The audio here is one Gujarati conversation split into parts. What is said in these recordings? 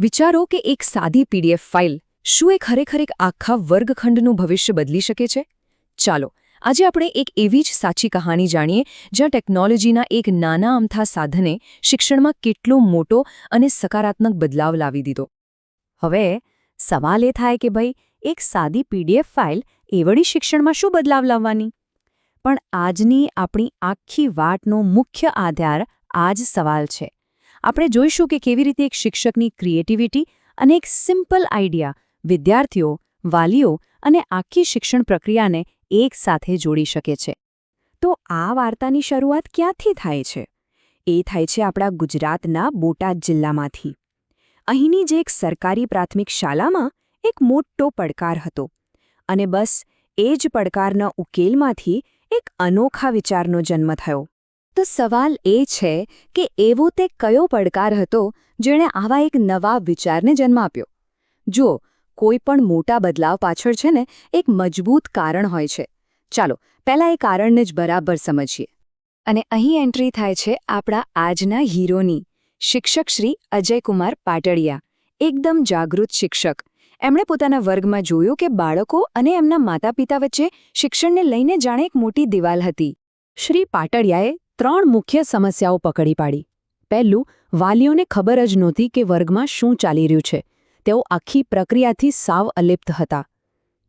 વિચારો કે એક સાદી પીડીએફ ફાઇલ શું એ ખરેખર એક આખા વર્ગખંડનું ભવિષ્ય બદલી શકે છે? ચાલો, આજે આપણે એક એવી જ સાચી કહાની જાણીએ જ્યાં ટેકનોલોજીના એક નાના અમથા સાધને શિક્ષણમાં કેટલો મોટો અને સકારાત્મક બદલાવ લાવી દીધો. હવે સવાલ એ થાય કે ભાઈ, એક સાદી પીડીએફ ફાઇલ એ વળી શિક્ષણમાં શું બદલાવ લાવવાની? પણ આજની આપણી આખી વાતનો મુખ્ય આધાર આ જ સવાલ છે. આપણે જોઈશું કે કેવી રીતે એક શિક્ષકની ક્રિએટિવિટી અને એક સિમ્પલ આઈડિયા વિદ્યાર્થીઓ, વાલીઓ અને આખી શિક્ષણ પ્રક્રિયાને એક સાથે જોડી શકે છે. તો આ વાર્તાની શરૂઆત ક્યાંથી થાય છે? એ થાય છે આપણા ગુજરાતના બોટાદ જિલ્લામાંથી. અહીંની જે એક સરકારી પ્રાથમિક શાળામાં એક મોટો પડકાર હતો અને બસ એ જ પડકારના ઉકેલમાંથી એક અનોખા વિચારનો જન્મ થયો. તો સવાલ એ છે કે એવો તે કયો પડકાર હતો જેણે આવા એક નવા વિચારને જન્મ આપ્યો? જુઓ, કોઈ પણ મોટા બદલાવ પાછળ છે ને એક મજબૂત કારણ હોય છે. ચાલો પહેલાં એ કારણને જ બરાબર સમજીએ. અને અહીં એન્ટ્રી થાય છે આપણા આજના હીરોની, શિક્ષક શ્રી અજયકુમાર પાટડિયા. એકદમ જાગૃત શિક્ષક. એમણે પોતાના વર્ગમાં જોયું કે બાળકો અને એમના માતા પિતા વચ્ચે શિક્ષણને લઈને જાણે એક મોટી દિવાલ હતી. શ્રી પાટડિયાએ 3 મુખ્ય સમસ્યાઓ પકડી પાડી. પહેલું, વાલીઓને ખબર જ નહોતી કે વર્ગમાં શું ચાલી રહ્યું છે. તેઓ આખી પ્રક્રિયાથી સાવ અલિપ્ત હતા.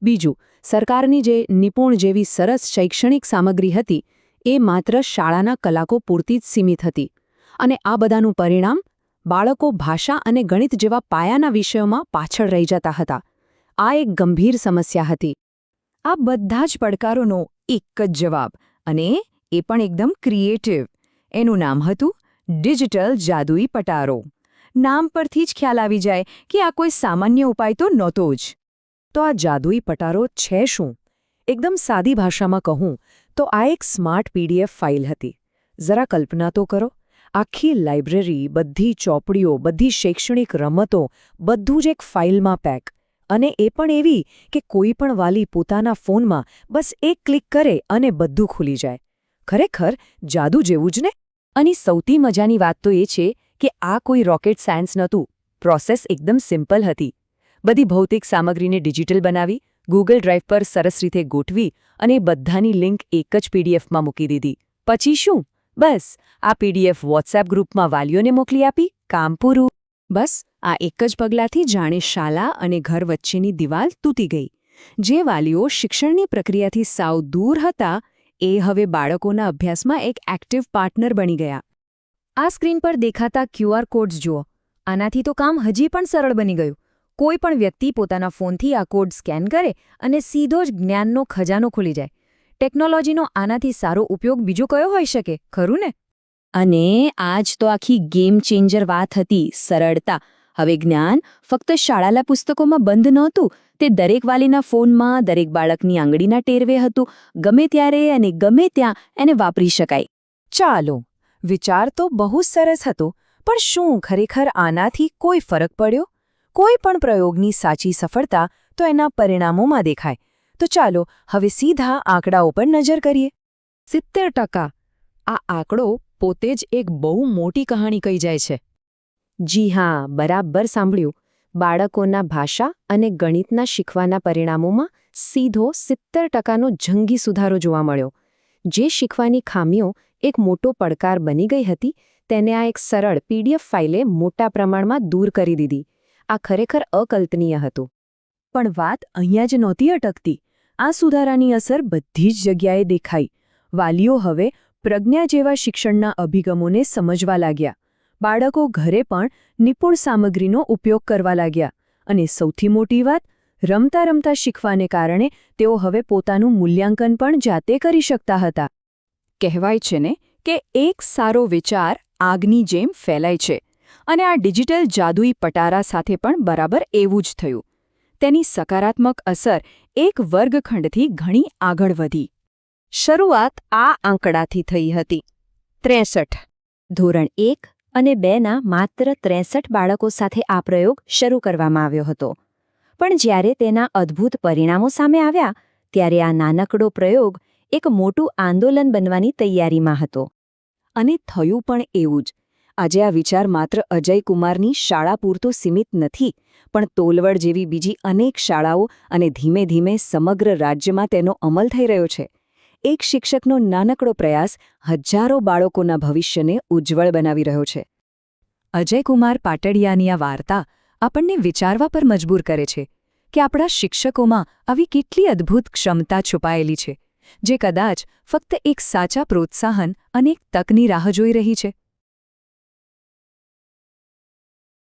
બીજું, સરકારની જે નિપુણ જેવી સરસ શૈક્ષણિક સામગ્રી હતી એ માત્ર શાળાના કલાકો પૂરતી જ સીમિત હતી. અને આ બધાનું પરિણામ, બાળકો ભાષા અને ગણિત જેવા પાયાના વિષયોમાં પાછળ રહી જતા હતા. આ એક ગંભીર સમસ્યા હતી. આ બધા જ પડકારોનો એક જ જવાબ, અને એ પણ એકદમ ક્રિએટિવ. એનું નામ હતું ડિજિટલ જાદુઈ પટારો. નામ પરથી જ ખ્યાલ આવી જાય કે આ કોઈ સામાન્ય ઉપાય તો નહોતો જ. તો આ જાદુઈ પટારો છે શું? એકદમ સાદી ભાષામાં કહું તો આ એક સ્માર્ટ પીડીએફ ફાઇલ હતી. જરા કલ્પના તો કરો, આખી લાઇબ્રેરી, બધી ચોપડીઓ, બધી શૈક્ષણિક રમતો, બધું જ એક ફાઇલમાં પેક. અને એ પણ એવી કે કોઈ પણ વાલી પોતાના ફોનમાં બસ એક ક્લિક કરે અને બધું ખુલી જાય. ખરેખર જાદુ જેવું જ ને? અને સૌથી મજાની વાત તો એ છે કે આ કોઈ રોકેટ સાયન્સ નહોતું. પ્રોસેસ એકદમ સિમ્પલ હતી. બધી ભૌતિક સામગ્રીને ડિજિટલ બનાવી, ગૂગલ ડ્રાઈવ પર સરસ રીતે ગોઠવી અને બધાની લિંક એક જ પીડીએફમાં મૂકી દીધી. પછી શું? બસ આ પીડીએફ વોટ્સએપ ગ્રુપમાં વાલીઓને મોકલી આપી, કામ પૂરું. બસ આ એક જ પગલાંથી જાણે શાળા અને ઘર વચ્ચેની દિવાલ તૂટી ગઈ. જે વાલીઓ શિક્ષણની પ્રક્રિયાથી સાવ દૂર હતા એ હવે બાળકોના અભ્યાસમાં એક એક્ટિવ પાર્ટનર બની ગયા. આ સ્ક્રીન પર દેખાતા QR કોડ્સ જુઓ. આનાથી તો કામ હજી પણ સરળ બની ગયું. કોઈ પણ વ્યક્તિ પોતાના ફોનથી આ કોડ સ્કેન કરે અને સીધો જ જ્ઞાનનો ખજાનો ખુલી જાય. ટેકનોલોજીનો આનાથી સારો ઉપયોગ બીજો કયો હોઈ શકે, ખરું ને? અને આ જ તો આખી ગેમ ચેન્જર વાત હતી, સરળતા. હવે જ્ઞાન ફક્ત શાળાના પુસ્તકોમાં બંધ નહોતું, તે દરેક વાલીના ફોનમાં, દરેક બાળકની આંગળીના ટેરવે હતું. ગમે ત્યારે અને ગમે ત્યાં એને વાપરી શકાય. ચાલો, વિચાર તો બહુ સરસ હતો, પણ શું ખરેખર આનાથી કોઈ ફરક પડ્યો? કોઈ પણ પ્રયોગની સાચી સફળતા તો એના પરિણામોમાં દેખાય. તો ચાલો હવે સીધા આંકડાઓ પર નજર કરીએ. 70%. આ આંકડો પોતે જ એક બહુ મોટી કહાણી કહી જાય છે. જી હા, બરાબર સાંભળ્યું. બાળકોના ભાષા અને ગણિતના શીખવાના પરિણામોમાં સીધો 70%નો જંગી સુધારો જોવા મળ્યો. જે શીખવાની ખામીઓ એક મોટો પડકાર બની ગઈ હતી, તેને આ એક સરળ પીડીએફ ફાઇલે મોટા પ્રમાણમાં દૂર કરી દીધી. આ ખરેખર અકલ્પનીય હતું. પણ વાત અહીંયા જ નહોતી અટકતી. આ સુધારાની અસર બધી જ જગ્યાએ દેખાઈ. વાલીઓ હવે પ્રજ્ઞા જેવા શિક્ષણના અભિગમોને સમજવા લાગ્યા. બાળકો ઘરે પણ નિપુણ સામગ્રીનો ઉપયોગ કરવા લાગ્યા. અને સૌથી મોટી વાત, રમતા રમતા શીખવાને કારણે તેઓ હવે પોતાનું મૂલ્યાંકન પણ જાતે કરી શકતા હતા. કહેવાય છે ને કે એક સારો વિચાર આગની જેમ ફેલાય છે. અને આ ડિજિટલ જાદુઈ પટારા સાથે પણ બરાબર એવું જ થયું. તેની સકારાત્મક અસર એક વર્ગખંડથી ઘણી આગળ વધી. શરૂઆત આ આંકડાથી થઈ હતી. 63. ધોરણ 1 અને 2ના માત્ર 63 બાળકો સાથે આ પ્રયોગ શરૂ કરવામાં આવ્યો હતો. પણ જ્યારે તેના અદ્ભુત પરિણામો સામે આવ્યા, ત્યારે આ નાનકડો પ્રયોગ એક મોટું આંદોલન બનવાની તૈયારીમાં હતો. અને થયું પણ એવું જ. આજે આ વિચાર માત્ર અજય કુમારની શાળા પૂરતો સીમિત નથી, પણ તોલવડ જેવી બીજી અનેક શાળાઓ અને ધીમે ધીમે સમગ્ર રાજ્યમાં તેનો અમલ થઈ રહ્યો છે. એક શિક્ષકનો નાનકડો પ્રયાસ હજારો બાળકોના ભવિષ્યને ઉજ્જવળ બનાવી રહ્યો છે. અજયકુમાર પાટડિયાની આ વાર્તા આપણને વિચારવા પર મજબૂર કરે છે કે આપણા શિક્ષકોમાં આવી કેટલી અદ્ભુત ક્ષમતા છુપાયેલી છે, જે કદાચ ફક્ત એક સાચા પ્રોત્સાહન અને એક તકની રાહ જોઈ રહી છે.